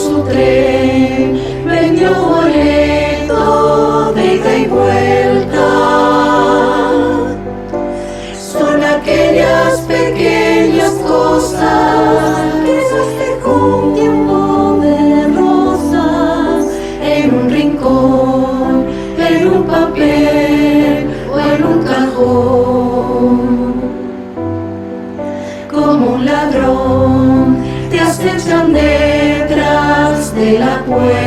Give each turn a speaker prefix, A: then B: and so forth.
A: su tren, vendió boleto de ida y vuelta. Son aquellas pequeñas cosas que festejó un tiempo de rosas en un rincón, en un papel o en un cajón. Como un ladrón te acechan detrás de la puerta.